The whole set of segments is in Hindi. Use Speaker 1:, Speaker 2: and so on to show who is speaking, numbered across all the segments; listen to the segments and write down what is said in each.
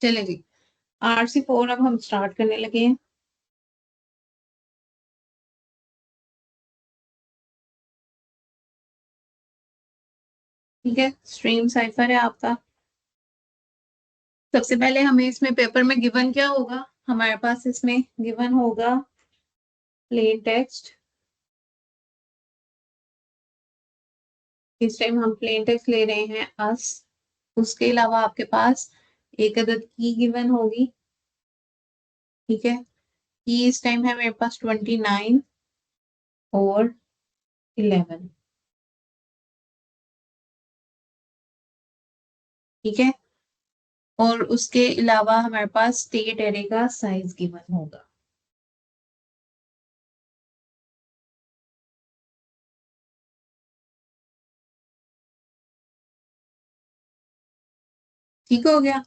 Speaker 1: चले जी, RC4 अब हम स्टार्ट करने लगे हैं। ठीक है, स्ट्रीम साइफर है आपका। सबसे पहले हमें इसमें पेपर में गिवन क्या होगा, हमारे पास इसमें गिवन होगा प्लेन टेक्स्ट। इस टाइम हम प्लेन टेक्स्ट ले रहे हैं अस। उसके अलावा आपके पास एक अदद की गिवन होगी। ठीक है, की इस टाइम है मेरे पास 29 और 11। ठीक है, और उसके अलावा हमारे पास स्टेट एरे का साइज गिवन होगा। ठीक हो गया।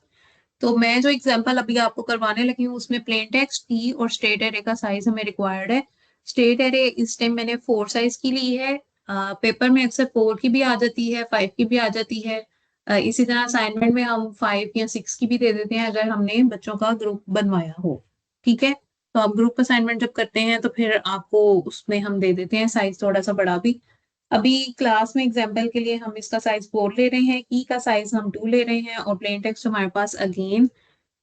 Speaker 1: तो मैं जो एग्जांपल अभी आपको करवाने लगी हूँ उसमें प्लेन टेक्स्ट की और स्टेट एरे का साइज हमें रिक्वायर्ड है। स्टेट एरे इस टाइम मैंने 4 साइज की ली है। पेपर में अक्सर 4 की भी आ जाती है, 5 की भी आ जाती है। इसी तरह असाइनमेंट में हम 5 या 6 की भी दे देते हैं अगर हमने बच्चों का ग्रुप बनवाया हो। ठीक है, तो आप ग्रुप असाइनमेंट जब करते हैं तो फिर आपको उसमें हम दे देते हैं साइज थोड़ा सा बड़ा भी। अभी क्लास में एग्जाम्पल के लिए हम इसका साइज 4 ले रहे हैं, की का साइज हम 2 ले रहे हैं, और प्लेन टेक्स्ट हमारे पास अगेन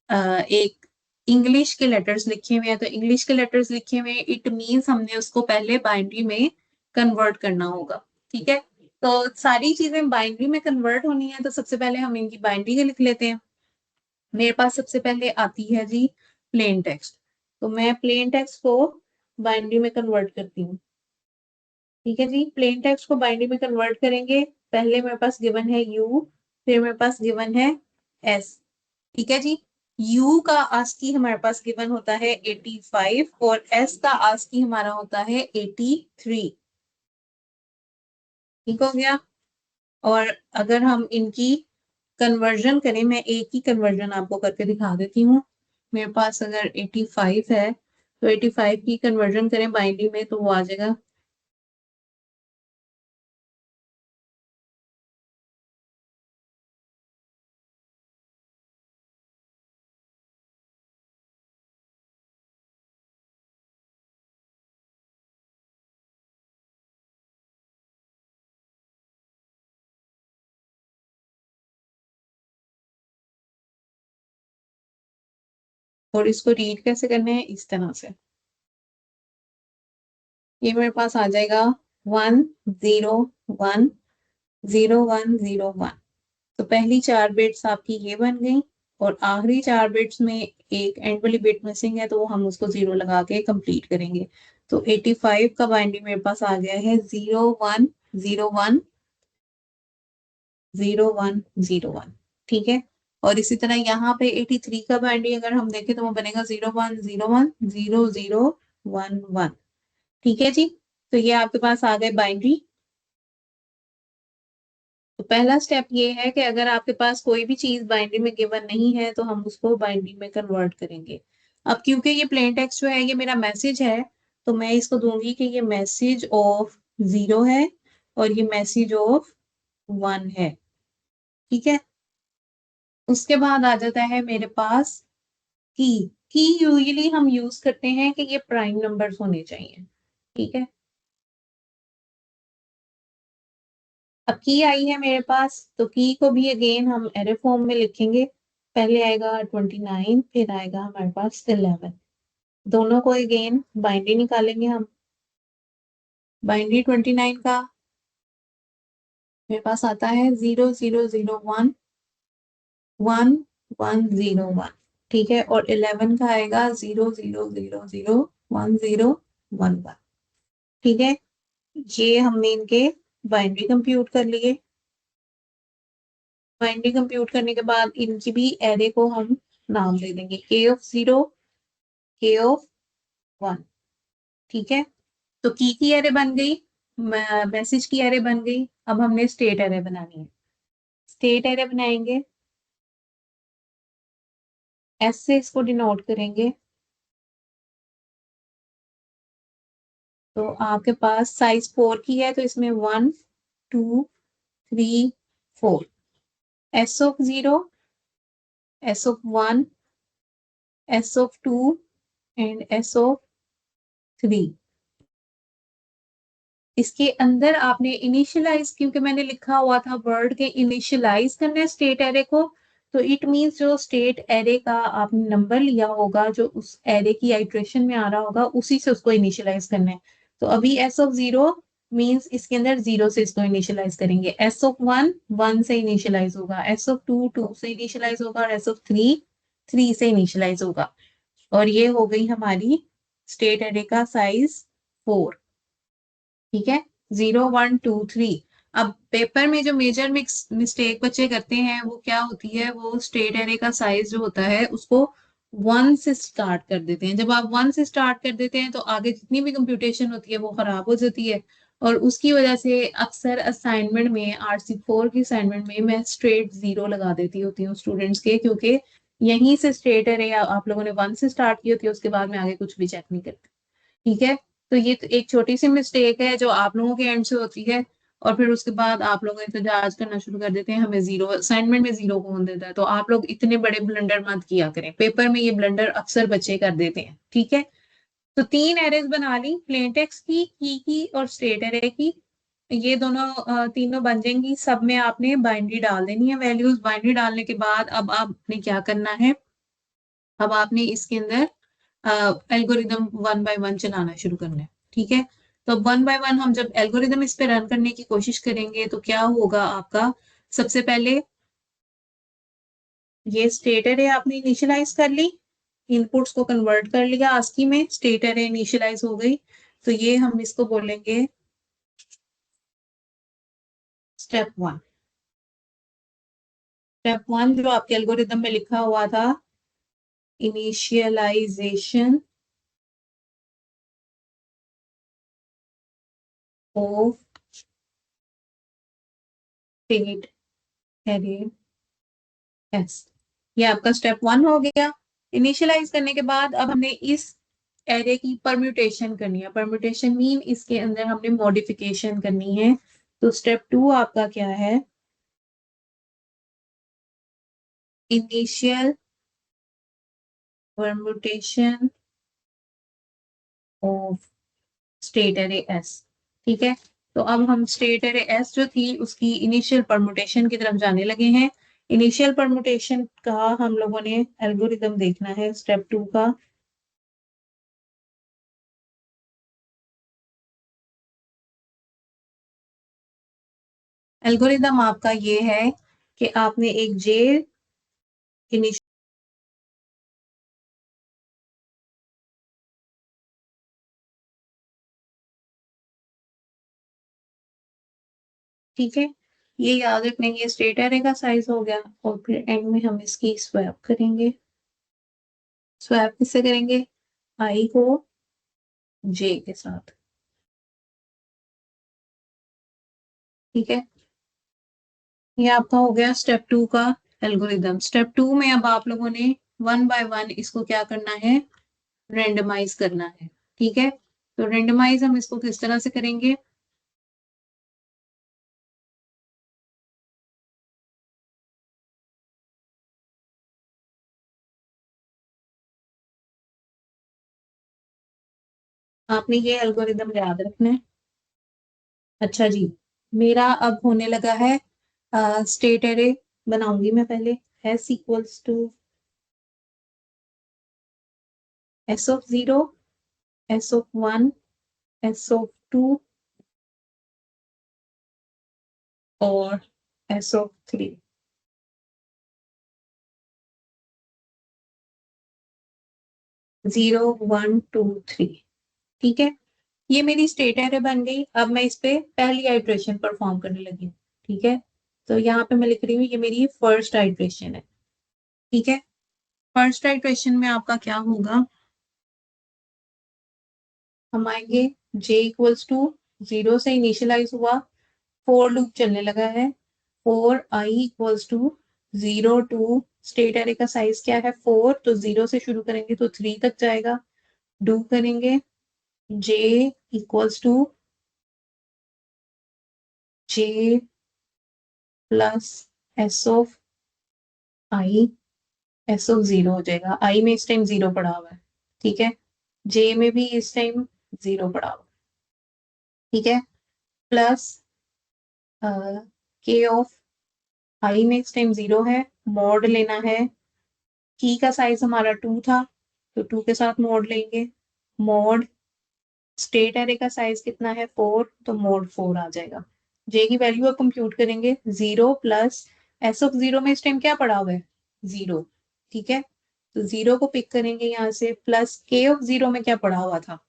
Speaker 1: एक इंग्लिश के लेटर्स लिखे हुए हैं। तो इंग्लिश के लेटर्स लिखे हुए हैं, इट मीन्स हमने उसको पहले बाइनरी में कन्वर्ट करना होगा। ठीक है, तो सारी चीजें बाइनरी में कन्वर्ट होनी है, तो सबसे पहले हम इनकी बाइनरी के लिख लेते हैं। मेरे पास सबसे पहले आती है जी प्लेन टेक्स्ट। तो मैं प्लेन टेक्स्ट को बाइनरी में कन्वर्ट करती हूँ। ठीक है जी, प्लेन टेक्स्ट को बाइनरी में कन्वर्ट करेंगे। पहले मेरे पास गिवन है यू, फिर मेरे पास गिवन है एस। ठीक है जी, यू का आस्की हमारे पास गिवन होता है 85 और एस का आस्की हमारा होता है 83। ठीक हो गया। और अगर हम इनकी कन्वर्जन करें, मैं एक ही कन्वर्जन आपको करके दिखा देती हूँ। मेरे पास अगर 85 है तो 85 की कन्वर्जन करें बाइनरी में तो वो आ जाएगा और इसको रीड कैसे करना है इस तरह से। ये मेरे पास आ जाएगा 1010101। तो पहली 4 बिट्स आपकी ये बन गई और आखिरी 4 बिट्स में एक एंड वाली बिट मिसिंग है तो वो हम उसको 0 लगा के कंप्लीट करेंगे। तो 85 का बाइनरी मेरे पास आ गया है 01010101। ठीक है, और इसी तरह यहाँ पे 83 का बाइनरी अगर हम देखें तो वो बनेगा 01010011। ठीक है जी, तो ये आपके पास आ गए बाइनरी। तो पहला स्टेप ये है कि अगर आपके पास कोई भी चीज बाइनरी में गिवन नहीं है तो हम उसको बाइनरी में कन्वर्ट करेंगे। अब क्योंकि ये प्लेन टेक्स्ट जो है ये मेरा मैसेज है, तो मैं इसको दूंगी कि ये मैसेज ऑफ 0 है और ये मैसेज ऑफ 1 है। ठीक है, उसके बाद आ जाता है मेरे पास की। की यूजुअली हम यूज करते हैं कि ये प्राइम नंबर्स होने चाहिए। ठीक है, अब की आई है मेरे पास, तो की को भी अगेन हम एरे फॉर्म में लिखेंगे। पहले आएगा 29, फिर आएगा हमारे पास 11। दोनों को अगेन बाइनरी निकालेंगे हम। बाइनरी 29 का मेरे पास आता है 00011101। ठीक है, और 11 का आएगा 00001011। ठीक है, ये हमने इनके बाइनरी कंप्यूट कर लिए। बाइनरी कंप्यूट करने के बाद इनकी भी एरे को हम नाम दे देंगे के ऑफ 0, के ऑफ 1। ठीक है, तो की एरे बन गई, मैसेज की एरे बन गई। अब हमने स्टेट एरे बनानी है। स्टेट एरे बनाएंगे, एस से इसको डिनोट करेंगे। तो आपके पास साइज 4 की है तो इसमें 1 2 3 4। S of 0 S of 1, S of 2 and S of 3। इसके अंदर आपने इनिशियलाइज, क्योंकि मैंने लिखा हुआ था वर्ड के इनिशियलाइज करना है स्टेट एरे को, तो इट मींस जो स्टेट एरे का आपने नंबर लिया होगा, जो उस एरे की आइट्रेशन में आ रहा होगा, उसी से उसको इनिशियलाइज करना है। तो अभी एस ऑफ जीरो मींस इसके अंदर जीरो से इसको इनिशियलाइज करेंगे। एस ऑफ वन, वन से इनिशियलाइज होगा। एस ऑफ टू, टू से इनिशियलाइज होगा। और एस ऑफ थ्री, थ्री से इनिशियलाइज होगा। और ये हो गई हमारी स्टेट एरे का साइज 4। ठीक है, 0 1 2 3। अब पेपर में जो मेजर मिस्टेक बच्चे करते हैं वो क्या होती है, वो स्टेट एरे का साइज जो होता है उसको 1 से स्टार्ट कर देते हैं। जब आप 1 से स्टार्ट कर देते हैं तो आगे जितनी भी कंप्यूटेशन होती है वो खराब हो जाती है। और उसकी वजह से अक्सर असाइनमेंट में, RC4 की असाइनमेंट में मैं स्ट्रेट 0 लगा देती होती हूँ स्टूडेंट्स के, क्योंकि यहीं से स्टेट एरे आप लोगों ने 1 से स्टार्ट की होती है, उसके बाद में आगे कुछ भी चेक नहीं करती। ठीक है, तो ये तो एक छोटी सी मिस्टेक है जो आप लोगों के एंड से होती है। और फिर उसके बाद आप लोग एहतजाज करना शुरू कर देते हैं, हमें जीरो, असाइनमेंट में जीरो कौन देता है। तो आप लोग इतने बड़े ब्लंडर मत किया करें, पेपर में ये ब्लंडर अक्सर बच्चे कर देते हैं। ठीक है, तो 3 एरेज बना ली, प्लेन टेक्स्ट की, की और स्टेट एरे की। ये दोनों तीनों बन जाएंगी। सब में आपने बाइनरी डाल देनी है वैल्यूज। बाइनरी डालने के बाद अब आपने क्या करना है, अब आपने इसके अंदर एल्गोरिदम वन बाय वन चलाना शुरू करना है। ठीक है, तो वन बाय वन हम जब एल्गोरिदम इस पे रन करने की कोशिश करेंगे तो क्या होगा आपका, सबसे पहले ये स्टेट एरे आपने इनिशियलाइज कर ली, इनपुट्स को कन्वर्ट कर लिया आस्की में, स्टेट एरे इनिशियलाइज हो गई। तो ये हम इसको बोलेंगे स्टेप वन। स्टेप वन जो आपके एल्गोरिदम में लिखा हुआ था, initialisation of state array S, ये आपका स्टेप वन हो गया। इनिशियलाइज करने के बाद अब हमने इस एरे की परम्यूटेशन करनी है। परम्यूटेशन मीन इसके अंदर हमने मॉडिफिकेशन करनी है। तो स्टेप टू आपका क्या है, initial permutation of state array S. ठीक है, तो अब हम स्टेट एरे एस जो थी उसकी इनिशियल परम्यूटेशन की तरफ जाने लगे हैं। इनिशियल परम्यूटेशन का हम लोगों ने एल्गोरिदम देखना है स्टेप टू का। एल्गोरिदम आपका ये है कि आपने एक जे इनिशियल, ठीक है, ये याद रखना, ये स्टेट एरे का साइज हो गया। और फिर एंड में हम इसकी स्वैप करेंगे। स्वैप किससे करेंगे, आई को जे के साथ। ठीक है, ये आपका हो गया स्टेप टू का एल्गोरिदम। स्टेप टू में अब आप लोगों ने वन बाय वन इसको क्या करना है, रेंडमाइज करना है। ठीक है, तो रेंडमाइज हम इसको किस तरह से करेंगे, आपने ये एल्गोरिदम याद रखना है। अच्छा जी, मेरा अब होने लगा है स्टेट एरे बनाऊंगी मैं पहले। S equals to S of zero, s of one, s of two और s of three. Zero one two three. ठीक है, ये मेरी स्टेट एरे बन गई। अब मैं इस पे पहली आइट्रेशन परफॉर्म करने लगी हूँ। ठीक है, तो यहाँ पे मैं लिख रही हूँ ये मेरी फर्स्ट आइट्रेशन है। ठीक है, फर्स्ट आइट्रेशन में आपका क्या होगा, हम आएंगे जे इक्वल्स टू जीरो से इनिशियलाइज हुआ, फोर लूप चलने लगा है। For I equals to zero to, state array का साइज क्या है 4, तो जीरो से शुरू करेंगे तो 3 तक जाएगा। डू करेंगे j equals to j plus S of i s of zero हो जाएगा। आई में इस टाइम जीरो पड़ा हुआ है, ठीक है। जे में भी इस टाइम जीरो पड़ा हुआ है, ठीक है। प्लस के ऑफ आई में इस टाइम जीरो है, मॉड लेना है। की का साइज हमारा 2 था, तो 2 के साथ मॉड लेंगे। मॉड स्टेट एरे का साइज कितना है 4, तो मॉड 4 आ जाएगा। जे की वैल्यू आप कंप्यूट करेंगे, 0 प्लस एस ऑफ जीरो में इस टाइम क्या पड़ा हुआ है, जीरो, ठीक है। तो जीरो को पिक करेंगे यहाँ से, प्लस के ऑफ जीरो में क्या पड़ा हुआ था,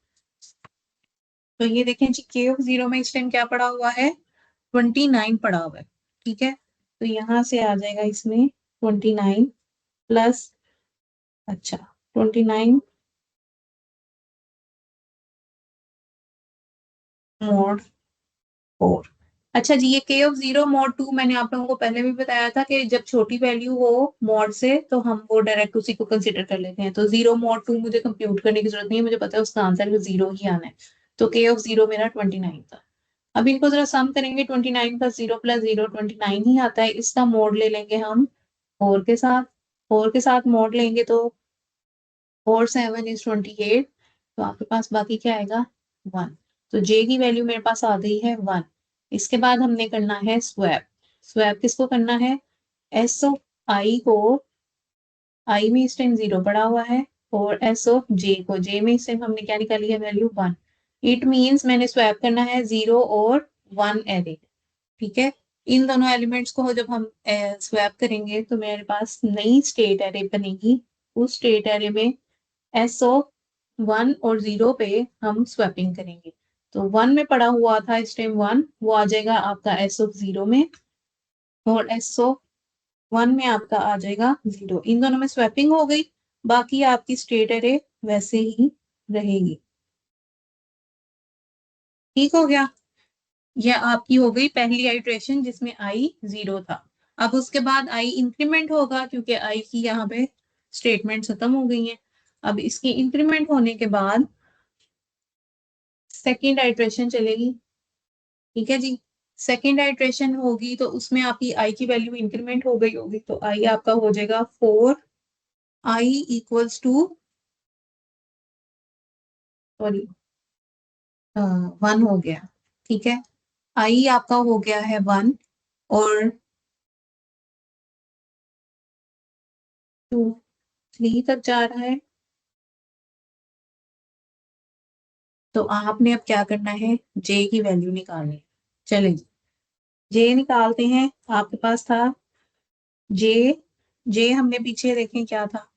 Speaker 1: तो ये देखें जी के ऑफ जीरो में इस टाइम क्या पड़ा हुआ है, 29 पड़ा हुआ है, ठीक है। तो यहाँ से आ जाएगा इसमें 29 प्लस, अच्छा 29 मॉड 4। अच्छा जी, ये के ऑफ जीरो मॉड 2 मैंने आप लोगों को पहले भी बताया था कि जब छोटी वैल्यू हो मॉड से तो हम वो डायरेक्ट उसी को कंसिडर कर लेते हैं। तो जीरो मॉड 2 मुझे कंप्यूट करने की जरूरत नहीं है, मुझे पता है उसका आंसर भी जीरो ही आना है। तो के ऑफ जीरो मेरा 29 था। अब इनको जरा सम करेंगे, 29 प्लस जीरो 29 ही आता है। इसका मोड ले लेंगे हम 4 के साथ, 4 के साथ मोड लेंगे तो 4 7 इज 28, तो आपके पास बाकी क्या आएगा 1। तो जे की वैल्यू मेरे पास आ गई है 1। इसके बाद हमने करना है स्वैप। स्वैप किसको करना है, एस ऑफ आई को, आई में इस टाइम जीरो पड़ा हुआ है, और एस ऑफ जे को, जे में इस टाइम हमने क्या निकाली है वैल्यू 1। इट मीन्स मैंने स्वैप करना है 0 और 1 एरे, ठीक है। इन दोनों एलिमेंट्स को जब हम स्वैप करेंगे तो मेरे पास नई स्टेट एरे बनेगी। उस स्टेट एरे में एस ऑफ 1 और 0 पे हम स्वैपिंग करेंगे। तो 1 में पड़ा हुआ था इस टाइम 1, वो आ जाएगा आपका एस ऑफ 0 में, और एस ऑफ 1 में आपका आ जाएगा 0। इन दोनों में स्वैपिंग हो गई, बाकी आपकी स्टेट एरे वैसे ही रहेगी। ठीक हो गया, यह आपकी हो गई पहली आइट्रेशन जिसमें आई 0 था। अब उसके बाद आई इंक्रीमेंट होगा क्योंकि आई की यहाँ पे स्टेटमेंट खत्म हो गई है। अब इसकी इंक्रीमेंट होने के बाद सेकेंड आइट्रेशन चलेगी, ठीक है जी। सेकेंड आइट्रेशन होगी तो उसमें आपकी आई की वैल्यू इंक्रीमेंट हो गई होगी, तो आई आपका हो जाएगा 4, आई इक्वल्स टू, सॉरी 1 हो गया, ठीक है। आई आपका हो गया है 1 और 2 3 तक जा रहा है। तो आपने अब क्या करना है, जे की वैल्यू निकालनी है। चलें जी, जे निकालते हैं। आपके पास था जे, जे हमने पीछे देखें क्या था,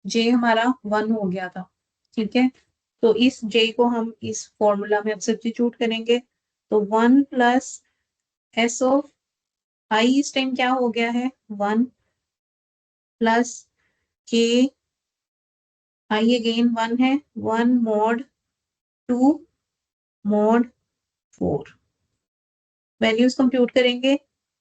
Speaker 1: जे हमारा 1 हो गया था, ठीक है। तो इस जे को हम इस फॉर्मूला में अब सब्स्टिट्यूट करेंगे। तो 1 प्लस एस ऑफ आई इस टाइम क्या हो गया है 1, प्लस के आई अगेन 1 है, 1 मॉड 2 मॉड 4, वैल्यूज कंप्यूट करेंगे।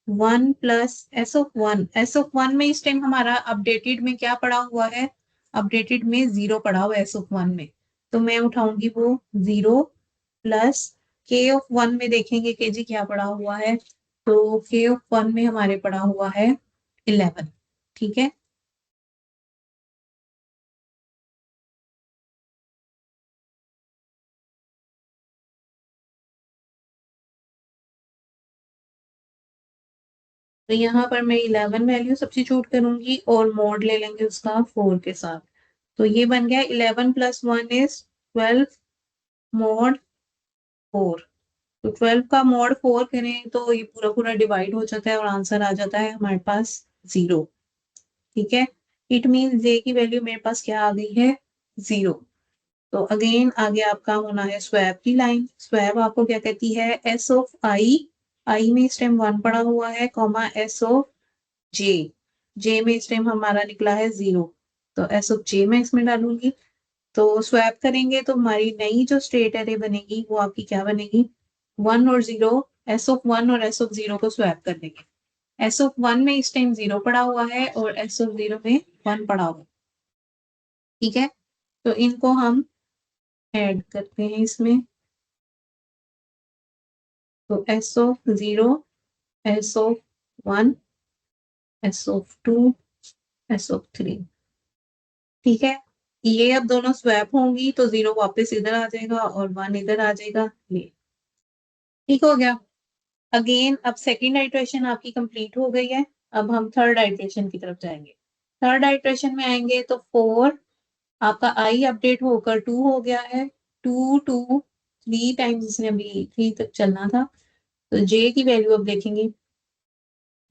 Speaker 1: 1 plus S of 1, S of 1 में इस टाइम हमारा अपडेटेड में क्या पड़ा हुआ है, अपडेटेड में 0 पड़ा हुआ है एस ऑफ 1 में, तो मैं उठाऊंगी वो 0, प्लस के ऑफ 1 में देखेंगे के जी क्या पड़ा हुआ है, तो के ऑफ 1 में हमारे पड़ा हुआ है 11, ठीक है। तो यहाँ पर मैं 11 वैल्यू सब्स्टिट्यूट करूंगी और मॉड ले लेंगे उसका 4 के साथ। तो ये बन गया 11 प्लस 1 इज 12 मॉड 4। तो 12 का मॉड 4 करें तो ये पूरा पूरा डिवाइड हो जाता है और आंसर आ जाता है हमारे पास 0, ठीक है। इट मीन जे की वैल्यू मेरे पास क्या आ गई है 0। तो अगेन आगे आपका होना है स्वैप की लाइन। स्वैप आपको क्या कहती है, एस ऑफ आई, आई में इस टाइम 1 पड़ा हुआ है, कॉमा एस ऑफ जे, जे में इस टाइम हमारा निकला है 0, तो एस ऑफ जे में इसमें डालूंगी। तो स्वैप करेंगे तो हमारी नई जो स्टेट एरे बनेगी वो आपकी क्या बनेगी, 1 और 0, एस ऑफ 1 और एस ऑफ 0 को स्वैप कर देंगे। एस ऑफ 1 में इस टाइम 0 पड़ा हुआ है और एस ऑफ 0 में 1 पड़ा हुआ है, ठीक है। तो इनको हम ऐड करते हैं इसमें। तो S of 0, S of 1, S of 2, S of 3। ठीक है, ये अब दोनों स्वैप होंगी तो 0 वापस इधर आ जाएगा और 1 इधर आ जाएगा, ये ठीक हो गया। अगेन अब सेकेंड आइट्रेशन आपकी कंप्लीट हो गई है। अब हम थर्ड आइट्रेशन की तरफ जाएंगे। थर्ड आइट्रेशन में आएंगे तो 4 आपका आई अपडेट होकर 2 हो गया है। 2 2 3 टाइम्स इसने अभी 3 तक चलना था, तो जे की वैल्यू अब देखेंगे।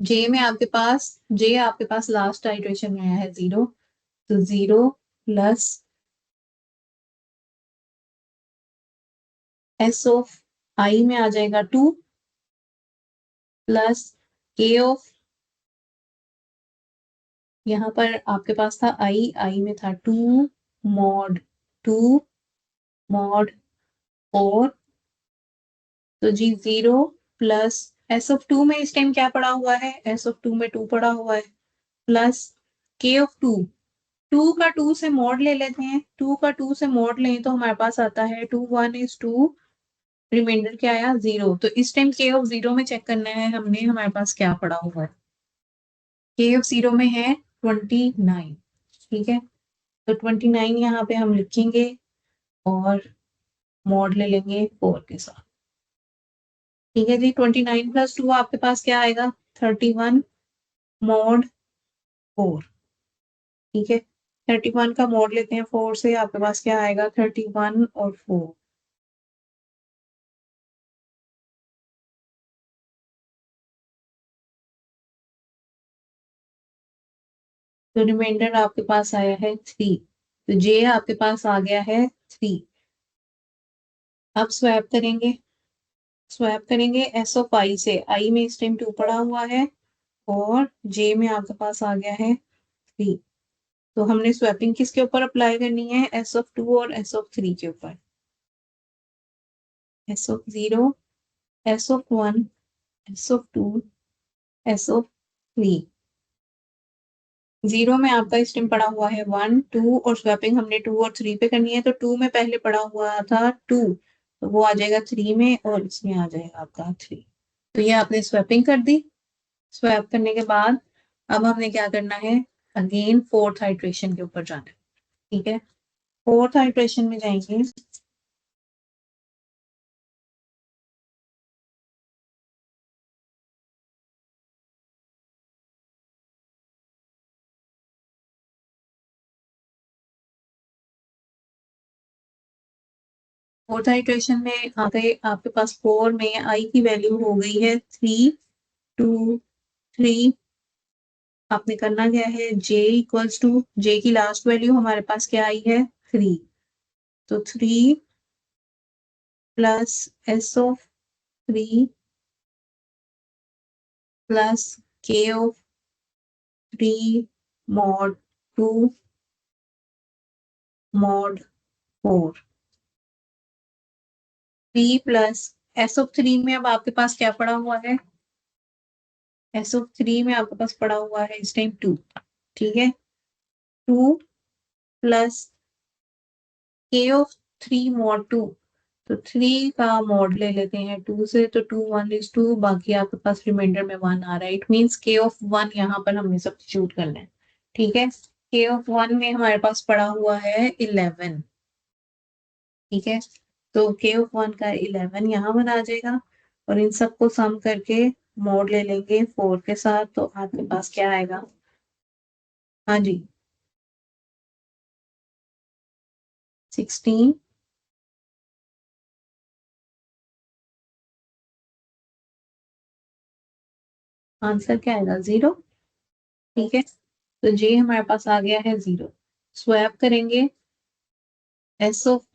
Speaker 1: जे आपके पास लास्ट आइट्रेशन में आया है 0, तो 0 प्लस एस ऑफ आई में आ जाएगा 2 प्लस के ऑफ, यहाँ पर आपके पास था आई में था 2 मॉड 2 मॉड 4, तो जी 0 प्लस एस ऑफ 2 में इस टाइम क्या पड़ा हुआ है, एस ऑफ 2 में 2 पड़ा हुआ है, प्लस के ऑफ 2, 2 का 2 से मॉड ले लेते हैं। 2 का 2 से मॉड लें तो हमारे पास आता है 2 1 इज 2, रिमाइंडर क्या आया 0। तो इस टाइम के ऑफ 0 में चेक करना है हमने, हमारे पास क्या पड़ा हुआ है। के ऑफ 0 में है 29। ठीक है, तो 29 यहाँ पे हम लिखेंगे और मॉड ले लेंगे 4 के साथ। ठीक है जी, 29 प्लस 2 आपके पास क्या आएगा 31 मॉड 4। ठीक है, 31 का मॉड लेते हैं 4 से, आपके पास क्या आएगा 31 और 4। तो रिमाइंडर आपके पास आया है 3, तो जे आपके पास आ गया है 3। अब स्वैप करेंगे एस ऑफ आई से, आई में इस टाइम 2 पड़ा हुआ है और जे में आपके पास आ गया है 3। तो हमने स्वैपिंग किसके ऊपर अप्लाई करनी है, एस ऑफ 2 और एस ऑफ 3 के ऊपर। S of 0, S of 1, S of 2, S of 3। 0 में आपका इस टाइम पड़ा हुआ है 1 2 और स्वैपिंग हमने 2 और 3 पे करनी है, तो 2 में पहले पड़ा हुआ था 2, तो वो आ जाएगा 3 में और इसमें आ जाएगा आपका 3। तो ये आपने स्वैपिंग कर दी। स्वैप करने के बाद अब हमने क्या करना है, अगेन फोर्थ आइट्रेशन के ऊपर जाना है। ठीक है, फोर्थ आइट्रेशन में जाएंगे। फोर्थ आइट्रेशन में आ गए आपके पास 4 में आई की वैल्यू हो गई है 3 2 3। आपने करना क्या है, j इक्वल्स टू, जे की लास्ट वैल्यू हमारे पास क्या आई है 3, तो 3 प्लस एस ऑफ 3 प्लस के of 3 mod 2 mod 4। 3 plus S of 3 में अब आपके पास क्या पड़ा हुआ है, एस ऑफ 3 में आपके पास पड़ा हुआ है इस टाइम 2। ठीक है, 2 प्लस के ऑफ 3 मॉड 2, तो 3 का मॉड ले लेते हैं 2 से, तो 2 1 इज 2, बाकी आपके पास रिमाइंडर में 1 आ रहा है। इट मींस के ऑफ 1 यहाँ पर हमने सब्स्टिट्यूट करना है। ठीक है, के ऑफ 1 में हमारे पास पड़ा हुआ है 11। ठीक है, तो के ऑफ 1 का 11 यहाँ बना आ जाएगा और इन सबको सम करके मॉड ले लेंगे 4 के साथ, तो आपके पास क्या आएगा, हाँ जी 16। आंसर क्या आएगा 0। ठीक है, तो जे हमारे पास आ गया है 0। स्वैप करेंगे एस ऑफ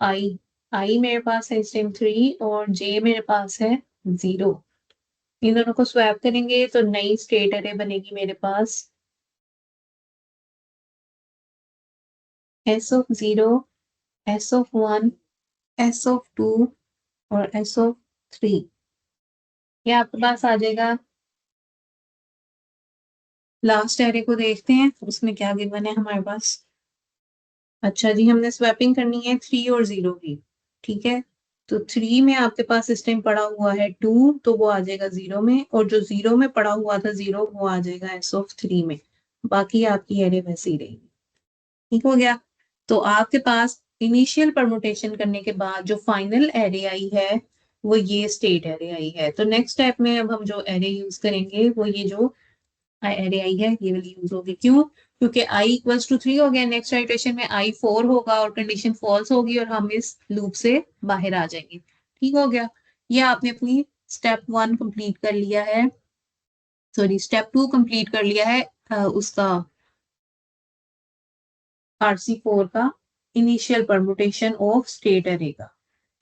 Speaker 1: आई मेरे पास है इस टाइम 3 और जे मेरे पास है 0। इन दोनों को स्वैप करेंगे तो नई स्टेट अरे बनेगी मेरे पास, S of 0, S of 1, S of 2 और एस ऑफ 3। ये आपके पास आ जाएगा। लास्ट एरे को देखते हैं उसमें क्या गिवन है हमारे पास। अच्छा जी, हमने स्वैपिंग करनी है 3 और 0 की। ठीक है, तो 3 में आपके पास इस टाइम पड़ा हुआ है 2, तो वो आ जाएगा 0 में, और जो 0 में पड़ा हुआ था 0 वो आ जाएगा एस ऑफ 3 में। बाकी आपकी एरे वैसे ही रहेगी। ठीक हो गया। तो आपके पास इनिशियल परमुटेशन करने के बाद जो फाइनल एरे आई है वो ये स्टेट एरे आई है। तो नेक्स्ट स्टेप में अब हम जो एरे यूज करेंगे वो ये जो एरे आई है ये वाली यूज होगी। क्यों? क्योंकि आई इक्वल्स टू 3 हो गया, नेक्स्ट आइटरेशन में आई 4 होगा और कंडीशन फॉल्स होगी और हम इस लूप से बाहर आ जाएंगे। ठीक हो गया। ये आपने अपनी स्टेप 1 कंप्लीट कर लिया है, सॉरी स्टेप 2 कंप्लीट कर लिया है उसका RC4 का initial permutation of state array का।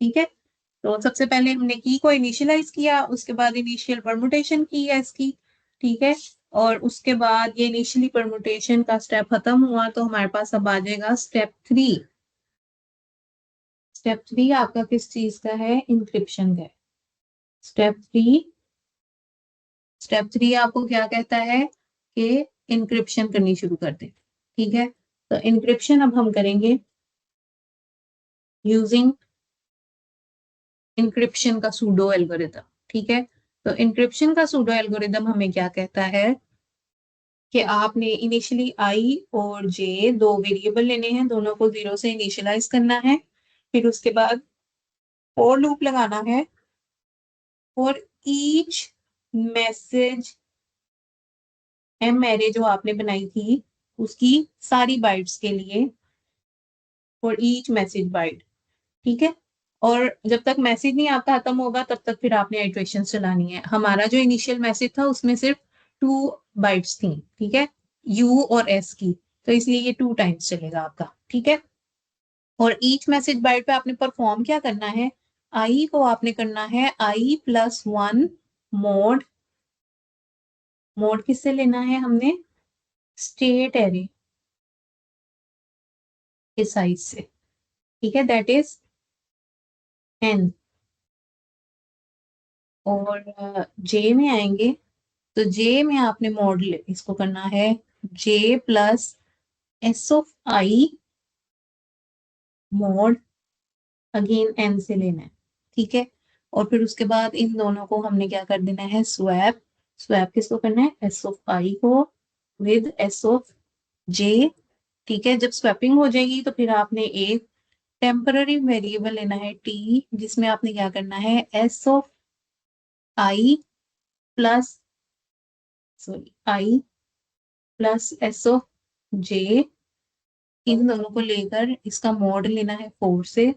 Speaker 1: ठीक है। तो सबसे पहले हमने की को इनिशियलाइज किया, उसके बाद इनिशियल परमुटेशन की है इसकी। ठीक है। और उसके बाद ये इनिशियली परमुटेशन का स्टेप खत्म हुआ तो हमारे पास अब आ जाएगा स्टेप 3। स्टेप 3 आपका किस चीज का है? इंक्रिप्शन का है। स्टेप 3, स्टेप 3 आपको क्या कहता है कि इंक्रिप्शन करनी शुरू कर दे। ठीक है। तो इंक्रिप्शन अब हम करेंगे यूजिंग इंक्रिप्शन का सूडो एल्गोरिदम। ठीक है। तो इंक्रिप्शन का सूडो एल्गोरिदम हमें क्या कहता है कि आपने इनिशियली आई और जे दो वेरिएबल लेने हैं, दोनों को 0 से इनिशियलाइज करना है, फिर उसके बाद फॉर लूप लगाना है और ईच मैसेज एम एरे जो आपने बनाई थी उसकी सारी बाइट्स के लिए और ईच मैसेज बाइट। ठीक है। और जब तक मैसेज नहीं आपका खत्म होगा तब तक फिर आपने आइट्रेशन चलानी है। हमारा जो इनिशियल मैसेज था उसमें सिर्फ 2 बाइट्स थी। ठीक है। यू और एस की, तो इसलिए ये 2 टाइम्स चलेगा आपका। ठीक है। और ईच मैसेज बाइट पे आपने परफॉर्म क्या करना है? आई को आपने करना है I+1 मोड। मोड किससे लेना है हमने? स्टेट एरे के साइज से। ठीक है। That is n। और जे में आएंगे तो जे में आपने मॉड इसको करना है J+S(i) मॉड अगेन n से लेना है। ठीक है। और फिर उसके बाद इन दोनों को हमने क्या कर देना है? स्वैप। स्वैप किसको करना है? S(i) को विद S(j). ठीक है। जब स्वैपिंग हो जाएगी तो फिर आपने एक टेम्पररी वेरिएबल लेना है t, जिसमें आपने क्या करना है? S(i) प्लस सॉरी I+S(j), इन दोनों को लेकर इसका मॉड लेना है 4 से।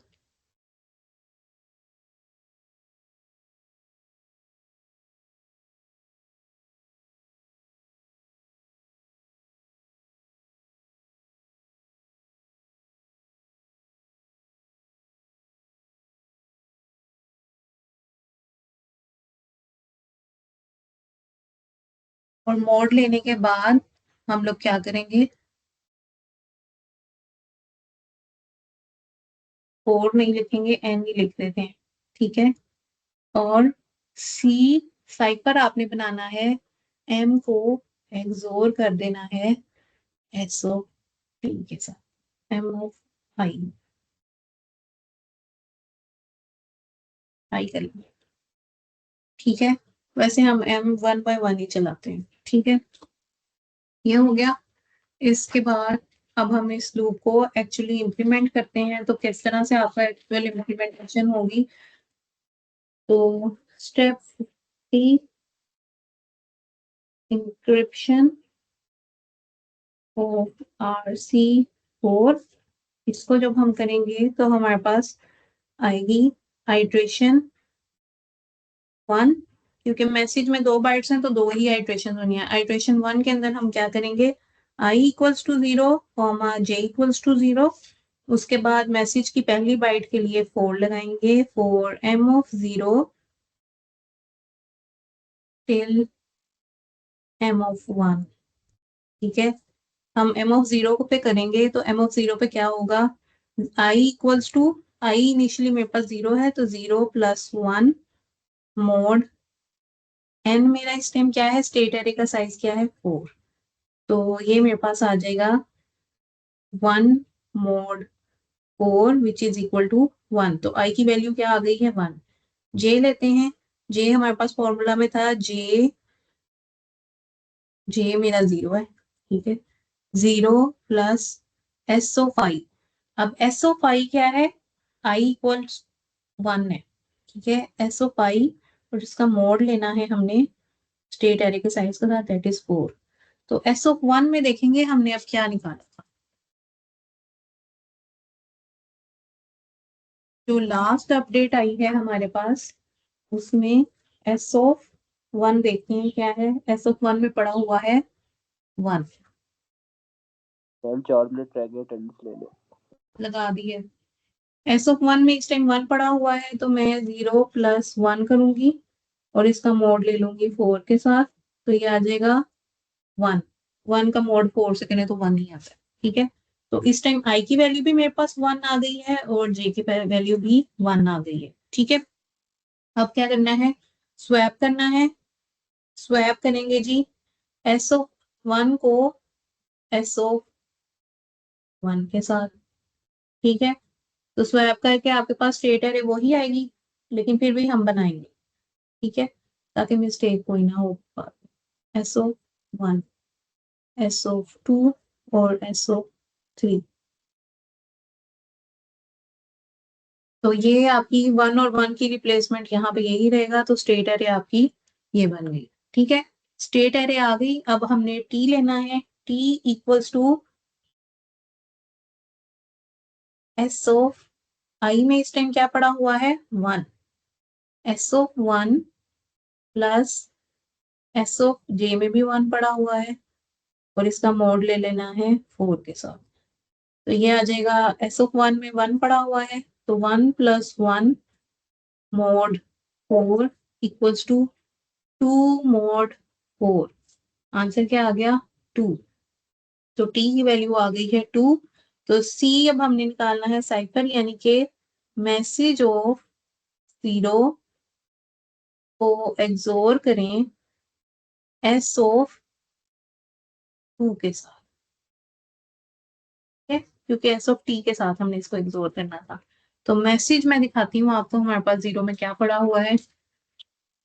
Speaker 1: और मॉड लेने के बाद हम लोग क्या करेंगे? 4 नहीं लिखेंगे, n ही लिख देते हैं। ठीक है। और सी साइपर आपने बनाना है, m को एक्सोर कर देना है SO के साथ, M(i) आई कर लेंगे। ठीक है। वैसे हम m 1 by 1 ही चलाते हैं। ठीक है। ये हो गया। इसके बाद अब हम इस लूप को एक्चुअली इम्प्लीमेंट करते हैं। तो किस तरह से आपका एक्चुअल इम्प्लीमेंटेशन होगी? तो स्टेप 50 इंक्रिप्शन ऑफ RC4, इसको जब हम करेंगे तो हमारे पास आएगी आइट्रेशन 1। क्योंकि मैसेज में 2 बाइट्स हैं तो 2 ही आइट्रेशन होनी है। आइट्रेशन 1 के अंदर हम क्या करेंगे? I=0, J=0। उसके बाद मैसेज की पहली बाइट के लिए 4 लगाएंगे, फॉर M(0) टिल M(1). ठीक है। हम M(0) पे करेंगे तो M(0) पे क्या होगा? I इनिशियली मेरे पास 0 है तो 0+1 मोड n, मेरा इस टाइम क्या है? स्टेट एरे का साइज क्या है? 4। तो ये मेरे पास आ जाएगा 1 mod 4 which is equal to 1। तो आई की वैल्यू क्या आ गई है? 1। जे लेते हैं। जे हमारे पास फॉर्मूला में था जे मेरा 0 है। ठीक है, 0 प्लस एस ऑफ आई। अब एस ऑफ आई क्या है, आई इक्वल्स 1 है, ठीक है, एस ऑफ आई और इसका मोड लेना है हमने स्टेट एरे के साइज के साथ, दैट इज 4। तो एस ऑफ 1 में देखेंगे हमने अब क्या निकाला था, जो लास्ट अपडेट आई है हमारे पास उसमें एस ऑफ 1 देखते हैं क्या है, एस ऑफ 1 में पड़ा हुआ है 1।
Speaker 2: 4 मिनट रह गए, अटेंडेंस ले लो।
Speaker 1: लगा दी है, एस ऑफ 1 में इस टाइम 1 पड़ा हुआ है तो मैं 0 प्लस 1 करूंगी और इसका मोड ले लूंगी 4 के साथ, तो ये आ जाएगा 1। 1 का मोड 4 से करें तो 1 ही आता है, ठीक है। तो इस टाइम आई की वैल्यू भी मेरे पास 1 आ गई है और जे की वैल्यू भी 1 आ गई है, ठीक है। अब क्या करना है, स्वैप करना है, स्वैप करेंगे जी एस ऑफ 1 को एस ऑफ 1 के साथ, ठीक है। तो स्वैप करके आपके पास स्टेट है वही आएगी, लेकिन फिर भी हम बनाएंगे, ठीक है, ताकि मिस्टेक कोई ना हो। एस ऑफ 1, एस ऑफ 2 और एस ऑफ 3। तो ये आपकी 1 और 1 की रिप्लेसमेंट यहाँ पे यही रहेगा, तो स्टेट एरे आपकी ये बन गई, ठीक है। स्टेट एरे आ गई, अब हमने टी लेना है, T equals to S of I में इस टाइम क्या पड़ा हुआ है 1, S of 1 plus S of J में भी 1 पड़ा हुआ है और इसका मोड ले लेना है 4 के साथ। तो ये आ जाएगा एस ऑफ 1 में 1 पड़ा हुआ है तो 1 plus 1 mod 4 equals to 2 mod 4। Answer क्या आ गया 2। तो टी की वैल्यू आ गई है 2। तो सी अब हमने निकालना है साइफर, यानी कि मैसेज ऑफ 0 को एक्सोर करें एस ऑफ 2 के साथ, ठीक है, क्योंकि एस ऑफ टी के साथ हमने इसको एक्सोर करना था। तो मैसेज मैं दिखाती हूँ आपको, हमारे पास 0 में क्या पड़ा हुआ है।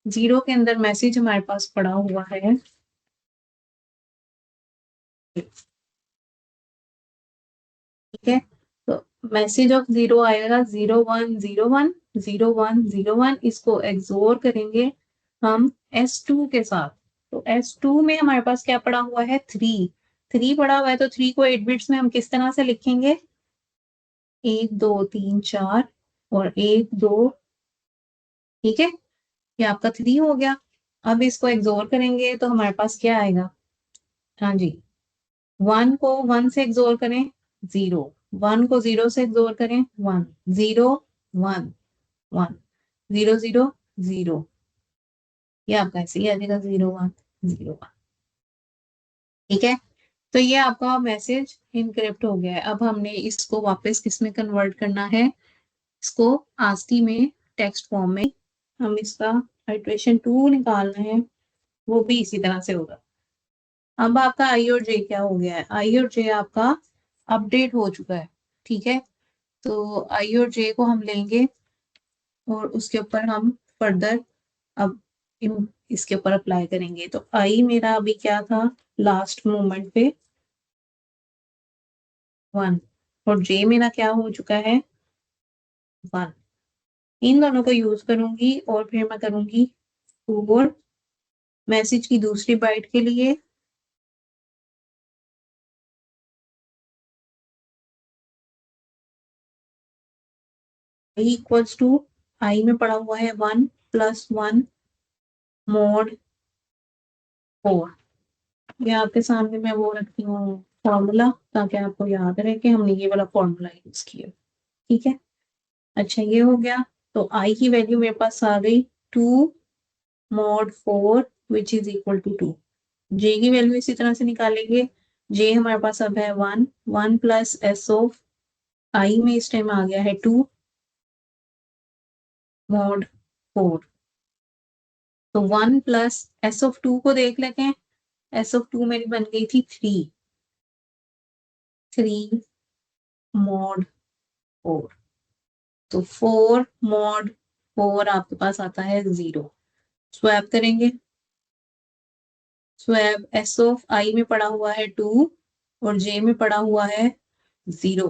Speaker 1: 0 के अंदर मैसेज हमारे पास पड़ा हुआ है, ठीक है। तो मैसेज ऑफ 0 आएगा 0101 0101, इसको एक्सोर करेंगे हम S2 के साथ। तो S2 में हमारे पास क्या पड़ा हुआ है 3। 3 पड़ा हुआ है तो 3 को 8 बिट्स में हम किस तरह से लिखेंगे, 1 2 3 4 और 1 2, ठीक है, ये आपका 3 हो गया। अब इसको एक्सोर करेंगे तो हमारे पास क्या आएगा, हाँ जी, 1 को 1 से एक्सोर करें 0, 1 को 0 से एक्सोर करें 1, 0 1 1 0 0 0, ये आपका ऐसे ही आ जाएगा 0 1 0 1, ठीक है। तो ये आपका मैसेज इनक्रिप्ट हो गया है। अब हमने इसको वापस किस में कन्वर्ट करना है, इसको आस्की में टेक्स्ट फॉर्म में, हम इसका आइट्रेशन 2 निकालना है, वो भी इसी तरह से होगा। अब आपका आई और जे क्या हो गया है, आई और जे आपका अपडेट हो चुका है, ठीक है। तो आई और जे को हम लेंगे और उसके ऊपर हम फर्दर अब इसके ऊपर अप्लाई करेंगे। तो आई मेरा अभी क्या था लास्ट मोमेंट पे 1 और जे मेरा क्या हो चुका है 1। इन दोनों को यूज करूंगी और फिर मैं करूंगी 4 मैसेज की दूसरी बाइट के लिए, आई इक्वल्स टू आई में पड़ा हुआ है 1 प्लस 1 मोड 4। ये आपके सामने मैं वो रखती हूँ फॉर्मूला, ताकि आपको याद रहे कि हमने ये वाला फॉर्मूला यूज किया, ठीक है। अच्छा ये हो गया, तो आई की वैल्यू मेरे पास आ गई 2 mod 4 which is equal to 2। J की वैल्यू इसी तरह से निकालेंगे, जे हमारे पास अब है 1, 1 प्लस एस ऑफ आई में इस टाइम आ गया है 2 mod 4। तो 1 प्लस एस ऑफ 2 को देख लेते हैं, एस ऑफ 2 मेरी बन गई थी 3 mod 4। तो 4 mod 4 आपके पास आता है 0। स्वैप करेंगे, स्वैप एस ऑफ आई में पड़ा हुआ है 2 और जे में पड़ा हुआ है 0।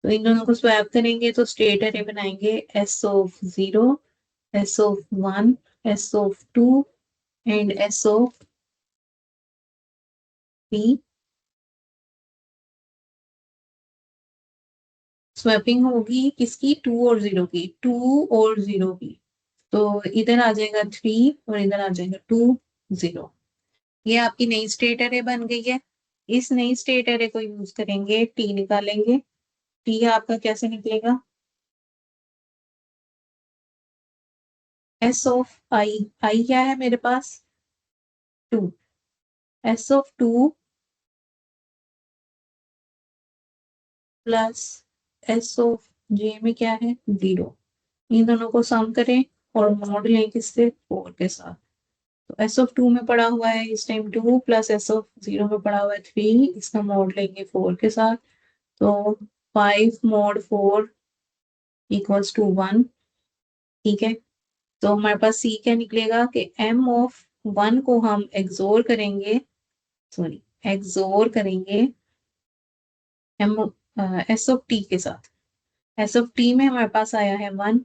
Speaker 1: तो इन दोनों को स्वैप करेंगे तो स्टेट एरे बनाएंगे S of 0, S of 1, S of 2 and S of 3। Swapping होगी किसकी? 2 और 0 की, 2 और 0 की। तो इधर आ जाएगा 3 और इधर आ जाएगा 2 0। ये आपकी नई स्टेट एरे बन गई है। इस नई स्टेट एरे को यूज करेंगे, टी निकालेंगे। टी आपका कैसे निकलेगा? एस ऑफ आई, आई क्या है मेरे पास? 2, S of 2 plus S of J में क्या है? 0। इन दोनों को सम करें और मॉड लें किससे? 4 के साथ। तो एस ऑफ 2 में पड़ा हुआ है इस टाइम 2 प्लस एस ऑफ 0 में पड़ा हुआ है 3, इसका मॉड लेंगे 4 के साथ। तो 5 मॉड 4 इक्वल्स टू 1। ठीक है, तो हमारे पास सी क्या निकलेगा कि एम ऑफ 1 को हम एक्सोर करेंगे, सॉरी एक्सोर करेंगे एम एस ऑफ टी के साथ। एस ऑफ टी में हमारे पास आया है 1,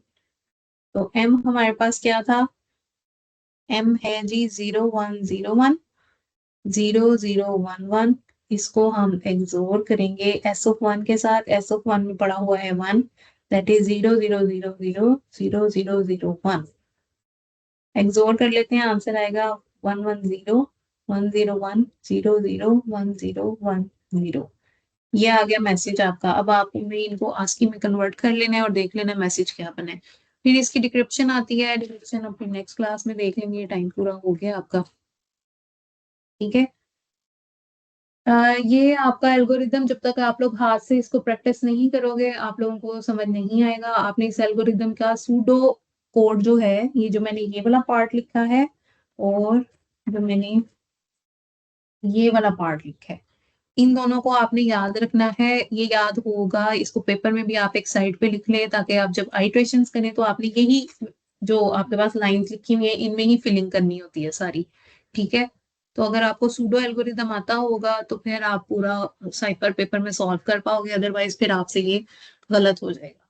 Speaker 1: तो एम हमारे पास क्या था? एम है जी 0 1 0 1 0 0 1 1। इसको हम एक्सोर करेंगे एस ऑफ 1 के साथ। एस ऑफ 1 में पड़ा हुआ है 1, दैट इज 0 0 0 0 0 0 0 1। एक्सोर कर लेते हैं, आंसर आएगा 1 1 0 1 0 1 0 0 1 0 1 0। ये आ गया मैसेज आपका। अब आप इनको आस्की में कन्वर्ट कर लेना है और देख लेना मैसेज क्या बना है। फिर इसकी डिक्रिप्शन आती है, डिक्रिप्शन अपनी नेक्स्ट क्लास में देख लेंगे। टाइम पूरा हो गया आपका, ठीक है। ये आपका एल्गोरिदम जब तक आप लोग हाथ से इसको प्रैक्टिस नहीं करोगे आप लोगों को समझ नहीं आएगा। आपने इस एल्गोरिदम का सूडो कोड जो है, ये जो मैंने ये वाला पार्ट लिखा है और जो मैंने ये वाला पार्ट लिखा है, इन दोनों को आपने याद रखना है। ये याद होगा, इसको पेपर में भी आप एक साइड पे लिख लें ताकि आप जब आइट्रेशंस करें तो आपने यही जो आपके पास लाइंस लिखी हुई है इनमें ही फिलिंग करनी होती है सारी, ठीक है। तो अगर आपको सूडो एल्गोरिदम आता होगा तो फिर आप पूरा साइपर पेपर में सॉल्व कर पाओगे, अदरवाइज फिर आपसे ये गलत हो जाएगा।